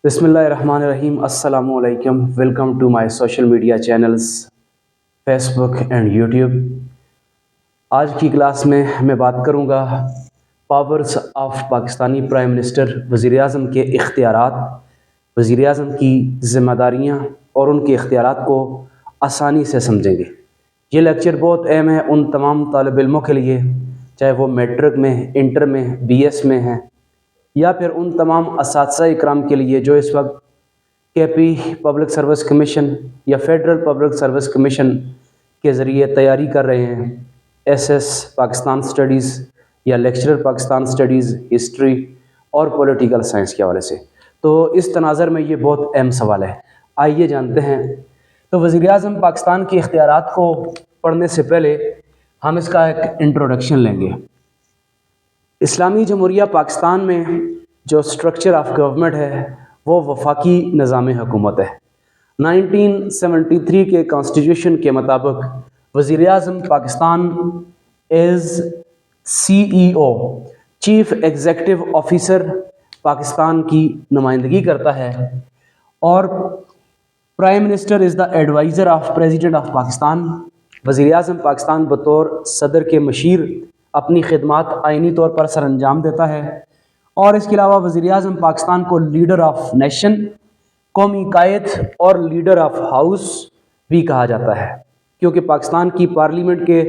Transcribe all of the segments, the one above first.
بسم اللہ الرحمن الرحیم۔ السلام علیکم، welcome to my social media channels Facebook and YouTube. آج کی کلاس میں بات کروں گا powers of Pakistani prime minister, وزیر اعظم کے اختیارات، وزیر اعظم کی ذمہ داریاں اور ان کے اختیارات کو آسانی سے سمجھیں گے۔ یہ لیکچر بہت اہم ہے ان تمام طالب علموں کے لیے، چاہے وہ میٹرک میں، انٹر میں، بی ایس میں ہیں، یا پھر ان تمام اساتذہ اکرام کے لیے جو اس وقت کے پی پبلک سروس کمیشن یا فیڈرل پبلک سروس کمیشن کے ذریعے تیاری کر رہے ہیں، ایس ایس پاکستان سٹڈیز یا لیکچرر پاکستان سٹڈیز، ہسٹری اور پولیٹیکل سائنس کے حوالے سے۔ تو اس تناظر میں یہ بہت اہم سوال ہے، آئیے جانتے ہیں۔ تو وزیر اعظم پاکستان کے اختیارات کو پڑھنے سے پہلے ہم اس کا ایک انٹروڈکشن لیں گے۔ اسلامی جمہوریہ پاکستان میں جو سٹرکچر آف گورنمنٹ ہے وہ وفاقی نظام حکومت ہے۔ 1973 کے کانسٹیٹیوشن کے مطابق وزیر اعظم Pakistan as C E O, chief executive officer Pakistan کی نمائندگی کرتا ہے، اور prime minister is the adviser of president of Pakistan. وزیر اعظم پاکستان بطور صدر کے مشیر اپنی خدمات آئینی طور پر سر انجام دیتا ہے، اور اس کے علاوہ وزیر اعظم پاکستان کو لیڈر آف نیشن، قومی قائد اور لیڈر آف ہاؤس بھی کہا جاتا ہے، کیونکہ پاکستان کی پارلیمنٹ کے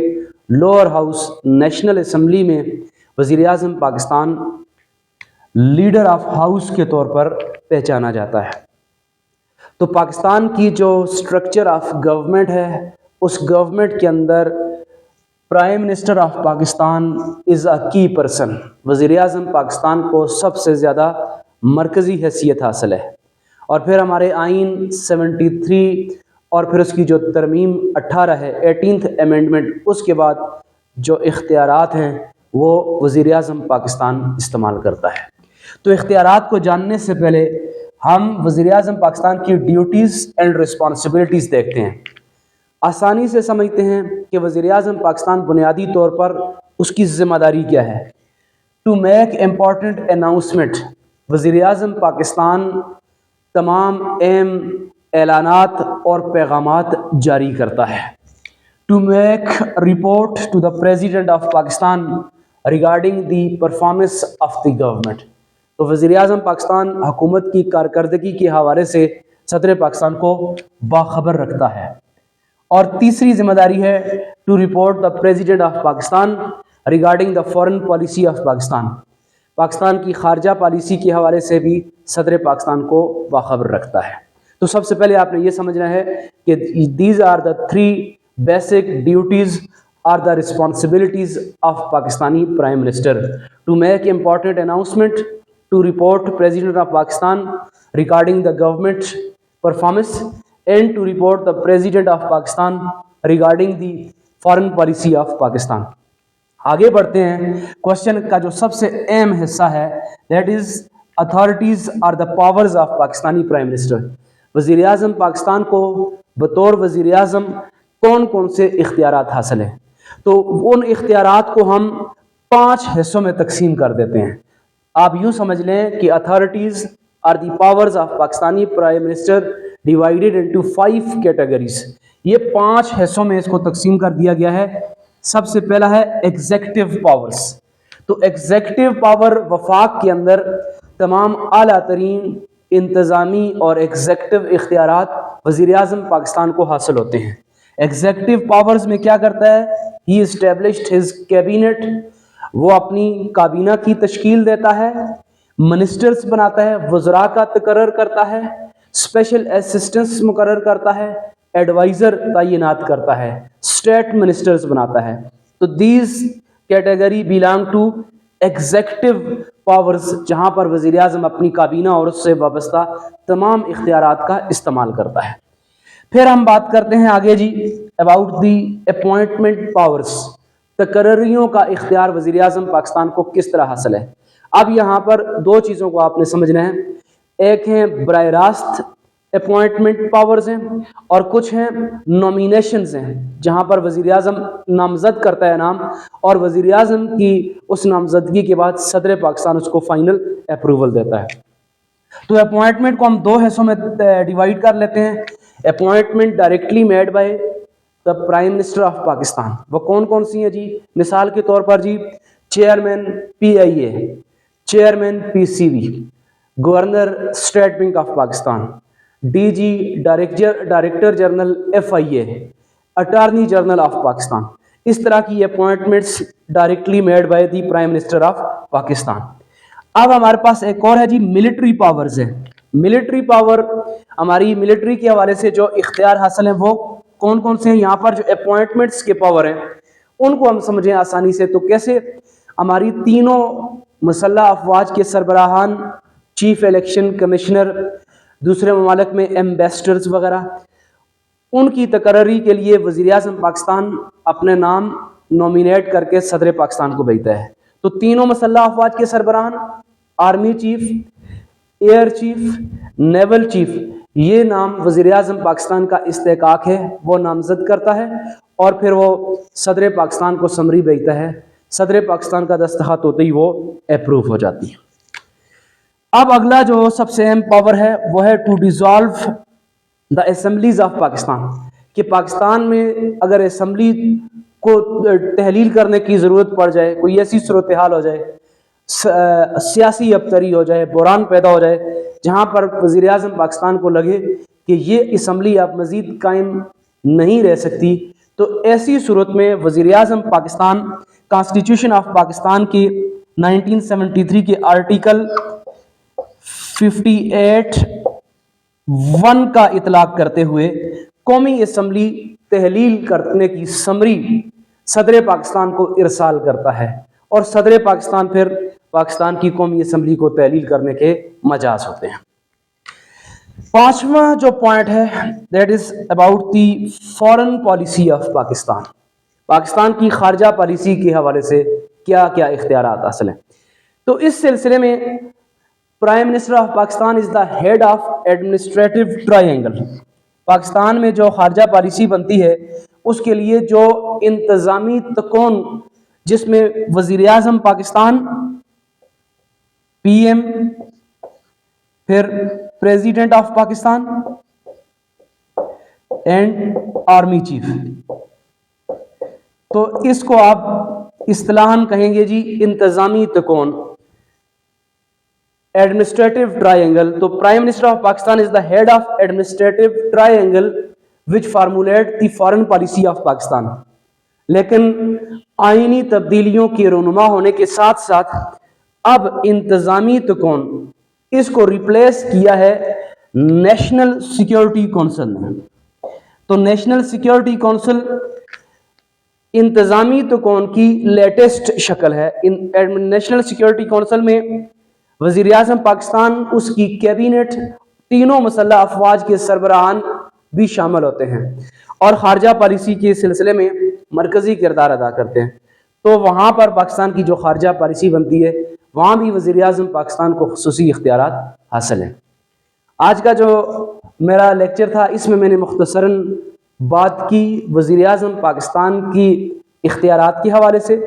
لوور ہاؤس نیشنل اسمبلی میں وزیر اعظم پاکستان لیڈر آف ہاؤس کے طور پر پہچانا جاتا ہے۔ تو پاکستان کی جو سٹرکچر آف گورنمنٹ ہے، اس گورنمنٹ کے اندر پرائم منسٹر آف پاکستان از اے کی پرسن۔ وزیر اعظم پاکستان کو سب سے زیادہ مرکزی حیثیت حاصل ہے، اور پھر ہمارے آئین 73 اور پھر اس کی جو ترمیم 18 ہے، 18th امینڈمنٹ، اس کے بعد جو اختیارات ہیں وہ وزیر اعظم پاکستان استعمال کرتا ہے۔ تو اختیارات کو جاننے سے پہلے ہم وزیر اعظم پاکستان کی ڈیوٹیز اینڈ رسپانسبلٹیز دیکھتے ہیں۔ آسانی سے سمجھتے ہیں کہ وزیر اعظم پاکستان بنیادی طور پر اس کی ذمہ داری کیا ہے۔ ٹو میک امپورٹنٹ اناؤنسمنٹ، وزیر اعظم پاکستان تمام اہم اعلانات اور پیغامات جاری کرتا ہے۔ To make report to the president of Pakistan regarding the performance of the government, تو وزیر اعظم پاکستان حکومت کی کارکردگی کے حوالے سے صدر پاکستان کو باخبر رکھتا ہے۔ اور تیسری ذمہ داری ہے to report the president of Pakistan regarding the foreign policy of Pakistan, Pakistan کی خارجہ پالیسی کے حوالے سے بھی صدر پاکستان کو باخبر رکھتا ہے۔ تو سب سے پہلے آپ نے یہ سمجھنا ہے کہ these are the 3 basic duties or the responsibilities of Pakistani prime minister: to make important announcement, to report president of Pakistan regarding the government performance, and to report the president of Pakistan regarding the foreign policy of Pakistan. آگے بڑھتے ہیں۔ Question کا جو سب سے اہم حصہ ہے، that is authorities or the powers of Pakistani prime minister. وزیر اعظم پاکستان کو بطور وزیر اعظم کون کون سے اختیارات حاصل ہیں؟ تو ان اختیارات کو ہم 5 حصوں میں تقسیم کر دیتے ہیں۔ آپ یوں سمجھ لیں کہ authorities or the powers of Pakistani prime minister divided into 5 categories. یہ 5 حصوں میں اس کو تقسیم کر دیا گیا ہے۔ سب سے پہلا ہے ایگزیکٹو پاورز۔ تو ایگزیکٹو پاور وفاق کے اندر تمام اعلیٰ ترین انتظامی اور ایگزیکٹو اختیارات وزیر اعظم پاکستان کو حاصل ہوتے ہیں۔ ایگزیکٹو پاورز میں کیا کرتا ہے؟ ہی اسٹیبلشڈ ہز کیبنٹ، وہ اپنی کابینہ کی تشکیل دیتا ہے، منسٹرز بناتا ہے، وزراء کا تقرر کرتا ہے، اسپیشل اسسٹنٹس مقرر کرتا ہے، ایڈوائزر تعینات کرتا ہے، اسٹیٹ منسٹرز بناتا ہے۔ تو these category belong to executive powers, جہاں پر وزیر اعظم اپنی کابینہ اور اس سے وابستہ تمام اختیارات کا استعمال کرتا ہے۔ پھر ہم بات کرتے ہیں آگے جی اباؤٹ دی اپوائنٹمنٹ پاورز، تقرریوں کا اختیار وزیر اعظم پاکستان کو کس طرح حاصل ہے۔ اب یہاں پر 2 چیزوں کو آپ نے سمجھنا ہے، ایک ہیں براہ راست اپوائنٹمنٹ پاورز ہیں، اور کچھ ہیں نومینیشنز ہیں، جہاں پر وزیر اعظم نامزد کرتا ہے نام، اور وزیر اعظم کی اس نامزدگی کے بعد صدر پاکستان اس کو فائنل اپروول دیتا ہے۔ تو اپوائنٹمنٹ کو ہم دو حصوں میں ڈیوائڈ کر لیتے ہیں. Appointment directly made by the prime minister of Pakistan. وہ کون کون سی ہیں جی؟ مثال کے طور پر جی chairman PIA، chairman PCB، governor state bank of Pakistan, DG director general FIA، attorney general of Pakistan. اس طرح کی appointments directly made by the prime minister of Pakistan. اب ہمارے پاس ایک اور ہے جی ملٹری پاورز ہے. ملٹری پاور ہماری ملٹری کے حوالے سے جو اختیار حاصل ہیں وہ کون کون سے ہیں؟ یہاں پر جو اپوائنٹمنٹس کے پاور ہیں ان کو ہم سمجھیں آسانی سے. تو کیسے؟ ہماری تینوں مسلح افواج کے سربراہان، چیف الیکشن کمشنر، دوسرے ممالک میں ایمبیسڈرز وغیرہ، ان کی تقرری کے لیے وزیر اعظم پاکستان اپنے نام نومینیٹ کر کے صدر پاکستان کو بھیجتا ہے. تو تینوں مسلح افواج کے سربراہان، army chief, air chief, naval chief, یہ نام وزیر اعظم پاکستان کا استحقاق ہے، وہ نامزد کرتا ہے اور پھر وہ صدر پاکستان کو سمری بھیجتا ہے. صدر پاکستان کا دستخط ہوتے ہی وہ اپروو ہو جاتی ہے. اب اگلا جو سب سے اہم پاور ہے وہ ہے to dissolve the assemblies of Pakistan. کہ پاکستان میں اگر اسمبلی کو تحلیل کرنے کی ضرورت پڑ جائے، کوئی ایسی صورتحال ہو جائے، سیاسی ابتری ہو جائے، بحران پیدا ہو جائے جہاں پر وزیر اعظم پاکستان کو لگے کہ یہ اسمبلی اب مزید قائم نہیں رہ سکتی، تو ایسی صورت میں وزیر اعظم پاکستان کانسٹیٹیوشن آف پاکستان کے 1973 کے آرٹیکل 58(1) کا اطلاق کرتے ہوئے قومی اسمبلی تحلیل کرنے کی سمری صدر پاکستان کو ارسال کرتا ہے اور صدر پاکستان پھر پاکستان کی قومی اسمبلی کو تحلیل کرنے کے مجاز ہوتے ہیں. پانچواں جو پوائنٹ ہے that is about the foreign policy of Pakistan. Pakistan کی خارجہ پالیسی کے حوالے سے کیا کیا اختیارات حاصل ہیں. تو اس سلسلے میں prime minister of Pakistan is the head of administrative triangle. Pakistan میں جو خارجہ پالیسی بنتی ہے اس کے لیے جو انتظامی تکون، جس میں وزیر اعظم پاکستان، PM، پھر president of Pakistan and army chief, تو اس کو آپ اصطلاحاً کہیں گے جی انتظامی تکون، ایڈمنسٹریٹو ٹرائنگل. تو prime minister of Pakistan is the head of administrative triangle which formulate the foreign policy of Pakistan. لیکن آئینی تبدیلیوں کی رونما ہونے کے ساتھ ساتھ اب انتظامی تکون اس کو ریپلیس کیا ہے نیشنل سیکیورٹی کونسل نے. تو نیشنل سیکیورٹی کونسل انتظامی تکون کی لیٹسٹ شکل ہے. نیشنل سیکیورٹی کونسل میں وزیر اعظم پاکستان، اس کی کیبنٹ، تینوں مسلح افواج کے سربراہان بھی شامل ہوتے ہیں اور خارجہ پالیسی کے سلسلے میں مرکزی کردار ادا کرتے ہیں. تو وہاں پر پاکستان کی جو خارجہ پالیسی بنتی ہے وہاں بھی وزیر اعظم پاکستان کو خصوصی اختیارات حاصل ہیں. آج کا جو میرا لیکچر تھا اس میں نے مختصراً بات کی وزیر اعظم پاکستان کی اختیارات کے حوالے سے،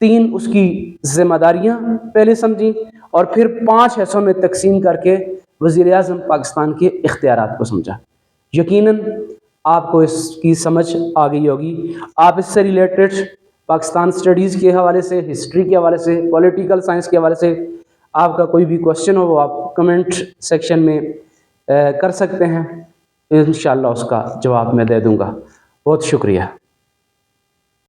3 اس کی ذمہ داریاں پہلے سمجھی اور پھر 5 حصوں میں تقسیم کر کے وزیر اعظم پاکستان کے اختیارات کو سمجھا. یقیناً آپ کو اس کی سمجھ آ گئی ہوگی. آپ اس سے ریلیٹڈ پاکستان اسٹڈیز کے حوالے سے، ہسٹری کے حوالے سے، پولیٹیکل سائنس کے حوالے سے آپ کا کوئی بھی کوشچن ہو وہ آپ کمنٹ سیکشن میں کر سکتے ہیں. انشاءاللہ اس کا جواب میں دے دوں گا. بہت شکریہ.